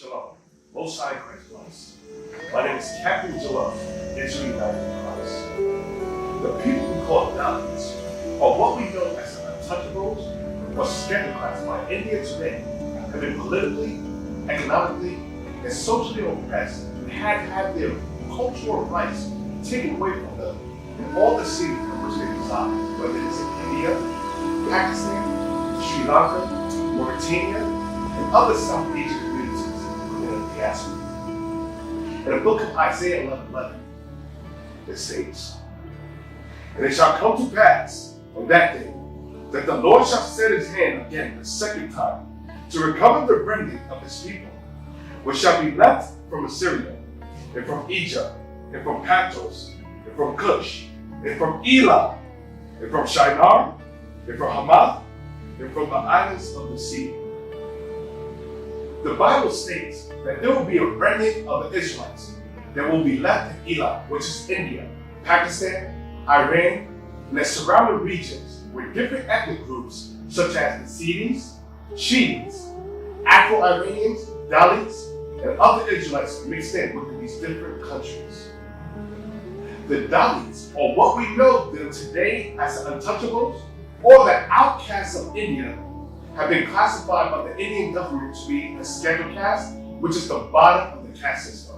Shalom. Most High Christ bless. My name is Captain Joel, Israel United in Christ. The people we call Dalits are what we know as the untouchables or schedule class by India today have been politically, economically, and socially oppressed and have had their cultural rights taken away from them in all the cities in which they reside, whether it's in India, Pakistan, Sri Lanka, Mauritania, and other South Asian communities within the diaspora. In the book of Isaiah 11:11, it states, "And it shall come to pass on that day that the Lord shall set his hand again the second time to recover the remnant of his people, which shall be left from Assyria, and from Egypt, and from Pathros, and from Cush, and from Elam, and from Shinar, and from Hamath, and from the islands of the sea." The Bible states that there will be a remnant of the Israelites that will be left in Elam, which is India, Pakistan, Iran, and the surrounding regions where different ethnic groups such as the Sidis, Shiites, Afro-Iranians, Dalits, and other Israelites mixed in within these different countries. The Dalits are what we know them today as the untouchables or the outcasts of India have been classified by the Indian government to be a scheduled caste, which is the bottom of the caste system.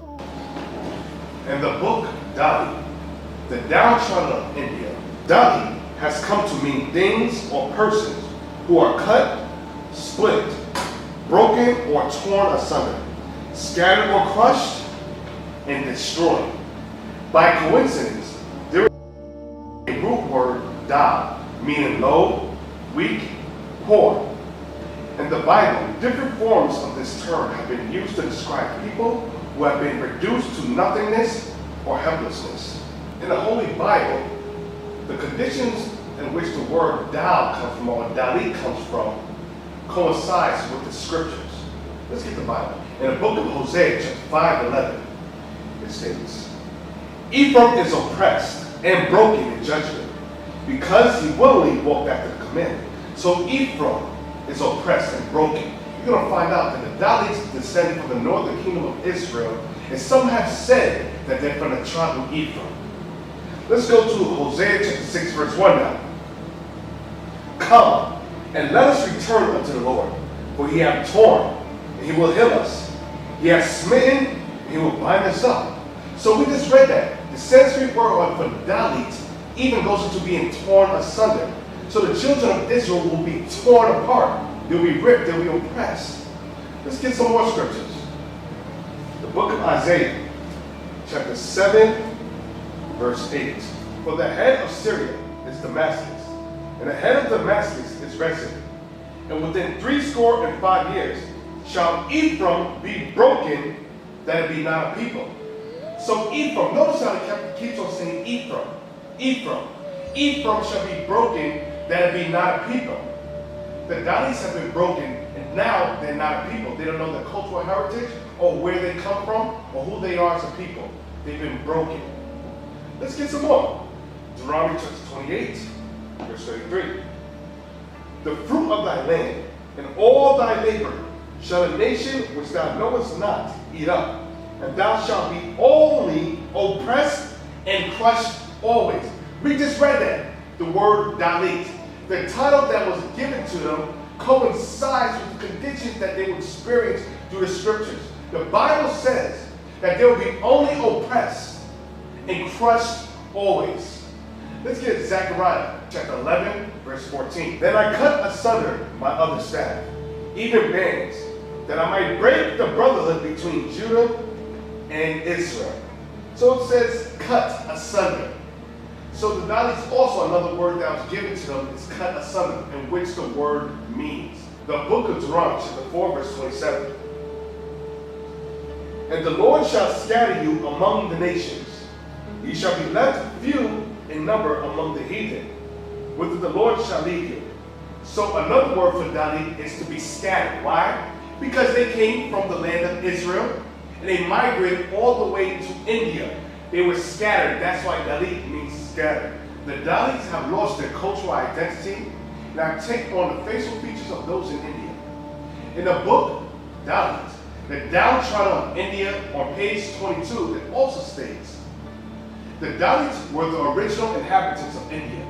In the book Dalit, the downtrodden of India, Dalit has come to mean things or persons who are cut, split, broken or torn asunder, scattered or crushed, and destroyed. By coincidence, there is a root word dal, meaning low, weak, poor. In the Bible, different forms of this term have been used to describe people who have been reduced to nothingness or helplessness. In the Holy Bible, the conditions in which the word dal comes from, or dalit comes from, coincides with the scriptures. Let's get the Bible. In the book of Hosea, chapter 5:11, it states, "Ephraim is oppressed and broken in judgment, because he willingly walked after the commandment." So Ephraim is oppressed and broken. You're going to find out that the Dalits descend from the northern kingdom of Israel, and some have said that they're from the tribe of Ephraim. Let's go to Hosea chapter 6, verse 1 now. "Come, and let us return unto the Lord, for he hath torn, and he will heal us. He hath smitten, and he will bind us up." So we just read that. The Sanskrit word for Dalit even goes into being torn asunder. So the children of Israel will be torn apart. They'll be ripped, they'll be oppressed. Let's get some more scriptures. The book of Isaiah, chapter 7, verse 8. "For the head of Syria is Damascus, and the head of Damascus is Rezin. And within 65 years shall Ephraim be broken, that it be not a people." So Ephraim, notice how it keeps on saying Ephraim. Ephraim shall be broken, that it be not a people. The Dalits have been broken, and now they're not a people. They don't know their cultural heritage, or where they come from, or who they are as a people. They've been broken. Let's get some more. Deuteronomy chapter 28, verse 33. "The fruit of thy land, and all thy labor, shall a nation which thou knowest not eat up, and thou shalt be only oppressed and crushed always." We just read that, the word Dalit. The title that was given to them coincides with the conditions that they would experience through the scriptures. The Bible says that they will be only oppressed and crushed always. Let's get Zechariah chapter 11, verse 14. "Then I cut asunder my other staff, even bands, that I might break the brotherhood between Judah and Israel." So it says cut asunder. So the Dalits, also another word that was given to them is cut asunder, in which the word means. The book of Deuteronomy, chapter 4, verse 27. "And the Lord shall scatter you among the nations. Ye shall be left few in number among the heathen, whither the Lord shall lead you." So another word for Dalit is to be scattered. Why? Because they came from the land of Israel, and they migrated all the way to India. They were scattered. That's why Dalit means scattered. The Dalits have lost their cultural identity and have taken on the facial features of those in India. In the book Dalits, The downtrodden of India on page 22, it also states, the Dalits were the original inhabitants of India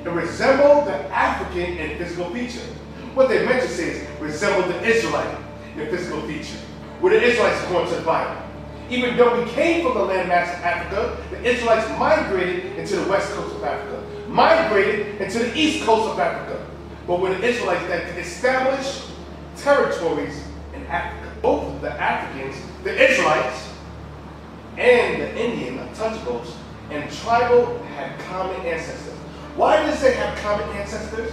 and resembled the African in physical feature. What they meant to say is resembled the Israelite in physical feature, where the Israelites according to the Bible. Even though we came from the landmass of Africa, the Israelites migrated into the west coast of Africa, migrated into the east coast of Africa. But were the Israelites that established territories in Africa. Both the Africans, the Israelites, and the Indian untouchables and tribal had common ancestors. Why does they have common ancestors?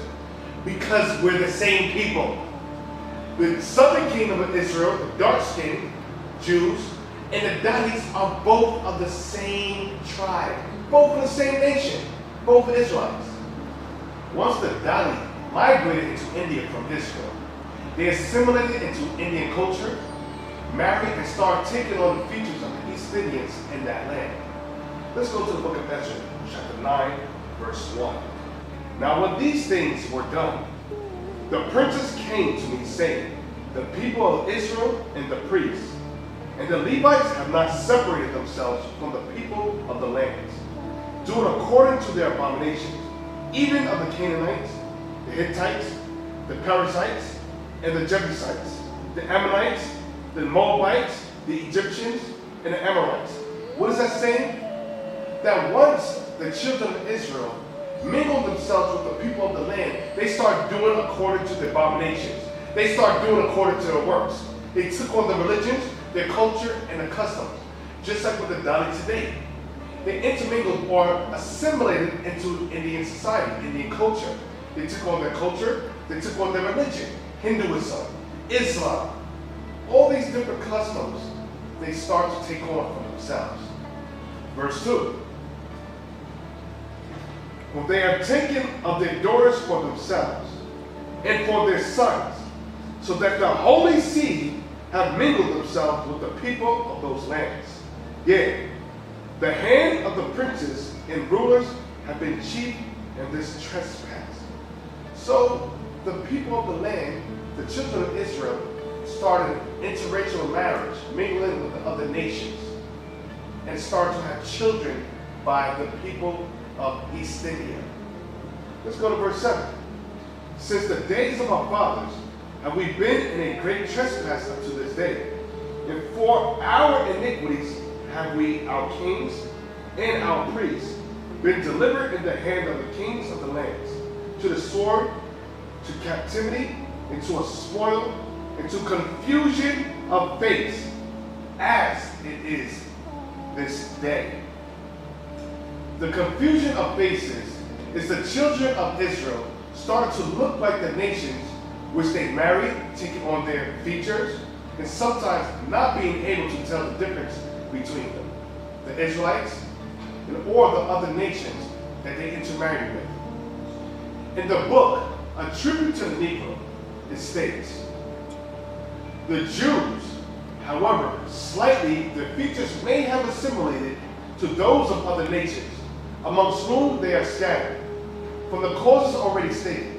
Because we're the same people. The southern kingdom of Israel, the dark-skinned Jews, and the Dalits are both of the same tribe, both of the same nation, both Israelites. Once the Dalit migrated into India from Israel, they assimilated into Indian culture, married, and started taking on the features of the East Indians in that land. Let's go to the book of Ezra, chapter 9, verse 1. Now when these things were done, the princes came to me, saying, the people of Israel and the priests and the Levites have not separated themselves from the people of the lands, doing according to their abominations, even of the Canaanites, the Hittites, the Perizzites, and the Jebusites, the Ammonites, the Moabites, the Egyptians, and the Amorites. What is that saying? That once the children of Israel mingled themselves with the people of the land, they start doing according to the abominations. They start doing according to their works. They took on the religions, their culture, and the customs, just like with the Dalits today. They intermingled or assimilated into Indian society, Indian culture. They took on their culture, they took on their religion, Hinduism, Islam, all these different customs they start to take on for themselves. Verse 2. When they have taken of their daughters for themselves and for their sons, so that the holy seed have mingled themselves with the people of those lands. Yea, the hand of the princes and rulers have been chief in this trespass. So the people of the land, the children of Israel, started interracial marriage, mingling with the other nations, and started to have children by the people of East India. Let's go to verse 7. Since the days of our fathers have we been in a great trespass up to this day, and for our iniquities have we, our kings and our priests, been delivered in the hand of the kings of the lands, to the sword, to captivity, into a spoil, into confusion of face, as it is this day. The confusion of faces is the children of Israel started to look like the nations which they married, taking on their features, and sometimes not being able to tell the difference between them, the Israelites or the other nations that they intermarried with. In the book, A Tribute to the Negro, it states, the Jews, however, slightly their features may have assimilated to those of other nations, amongst whom they are scattered, from the causes already stated.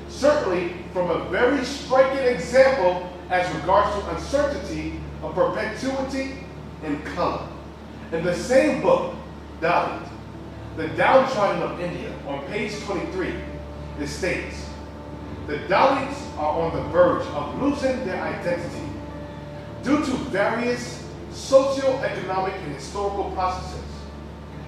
Certainly from a very striking example as regards to uncertainty of perpetuity and color. In the same book, Dalit, the downtrodden of India, on page 23, it states, the Dalits are on the verge of losing their identity due to various socio-economic and historical processes.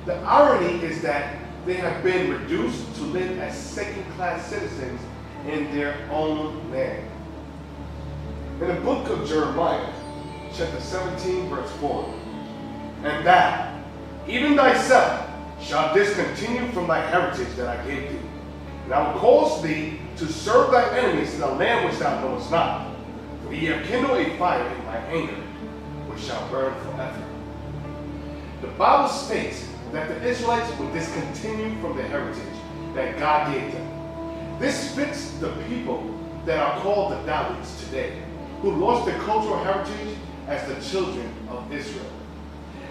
The irony is that they have been reduced to live as second-class citizens in their own land. In the book of Jeremiah, chapter 17, verse 4, and thou, even thyself, shalt discontinue from thy heritage that I gave thee, and I will cause thee to serve thy enemies in a land which thou knowest not. For ye have kindled a fire in my anger, which shall burn forever. The Bible states that the Israelites would discontinue from the heritage that God gave them. This fits the people that are called the Dalits today, who lost their cultural heritage as the children of Israel.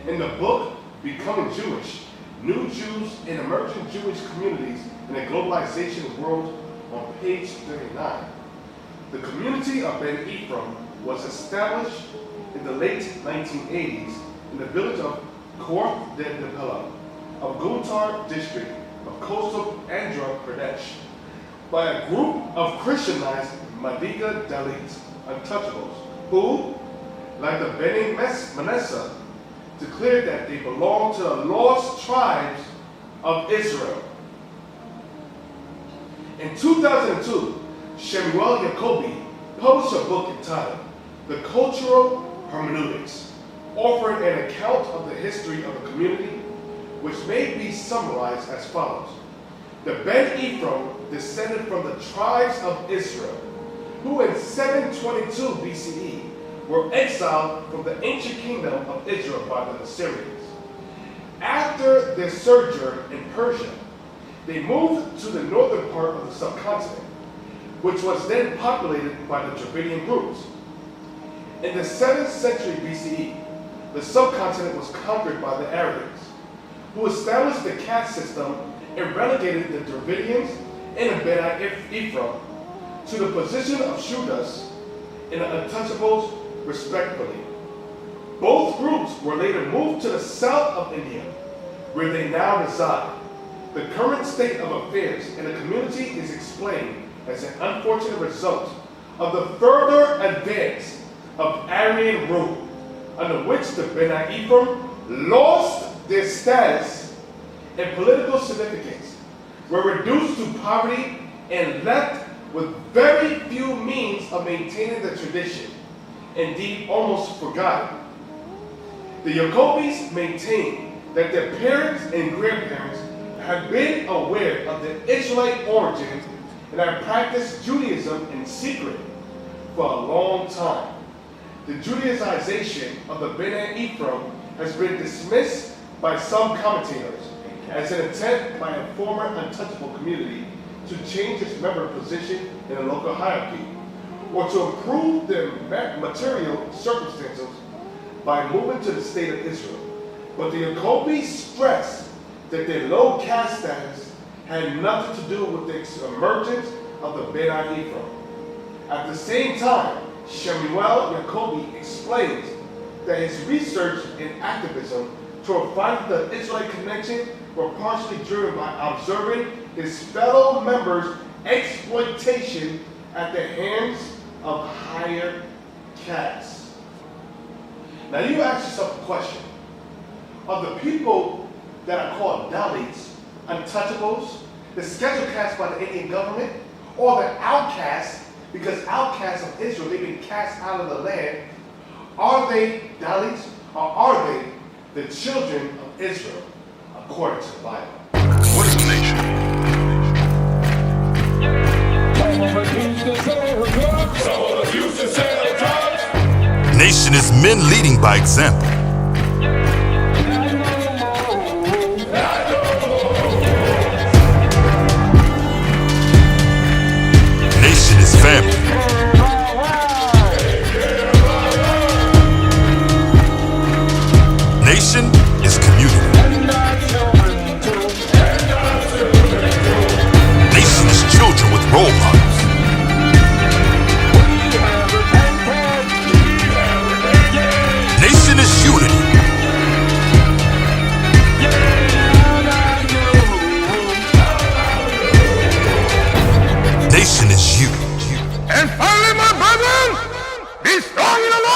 In the book, Becoming Jewish, New Jews in Emerging Jewish Communities in a Globalization World, on page 39, The community of Ben Ephraim was established in the late 1980s in the village of Korth de Depela of Guntur district of coastal Andhra Pradesh by a group of Christianized Madiga Dalits, untouchables, who, like the Beni Manasseh, declared that they belonged to the lost tribes of Israel. In 2002, Shemuel Jacobi published a book entitled The Cultural Hermeneutics, offering an account of the history of the community, which may be summarized as follows. The Ben Ephraim descended from the tribes of Israel, who in 722 BCE were exiled from the ancient kingdom of Israel by the Assyrians. After their sojourn in Persia, they moved to the northern part of the subcontinent, which was then populated by the Dravidian groups. In the 7th century BCE, the subcontinent was conquered by the Aryans, who established the caste system and relegated the Dravidians and the Beni Ephraim to the position of Shudas and the untouchables, respectively. Both groups were later moved to the south of India, where they now reside. The current state of affairs in the community is explained as an unfortunate result of the further advance of Aryan rule, under which the Beni Ephraim lost their status and political significance, were reduced to poverty, and left with very few means of maintaining the tradition, indeed almost forgotten. The Jacobis maintain that their parents and grandparents had been aware of the Israelite origins and had practiced Judaism in secret for a long time. The Judaization of the Beni Ephraim has been dismissed by some commentators as an attempt by a former untouchable community to change its member position in the local hierarchy, or to improve their material circumstances by moving to the state of Israel. But the Jacobis stress that their low caste status had nothing to do with the emergence of the Beni Ephraim. At the same time, Shemuel Jacobi explains that his research and activism toward finding the Israelite connection were partially driven by observing his fellow members' exploitation at the hands of higher castes. Now you ask yourself a question. Are the people that are called Dalits, untouchables, the scheduled caste by the Indian government, or the outcasts, because outcasts of Israel, they've been cast out of the land, are they Dalits, or are they the children of Israel, according to the Bible? What is a nation? Nation is men leading by example. Nation is family. Nation is community. Nation is children with role models. Nation is unity. Nation is you. And finally, my brethren, be strong in the Lord.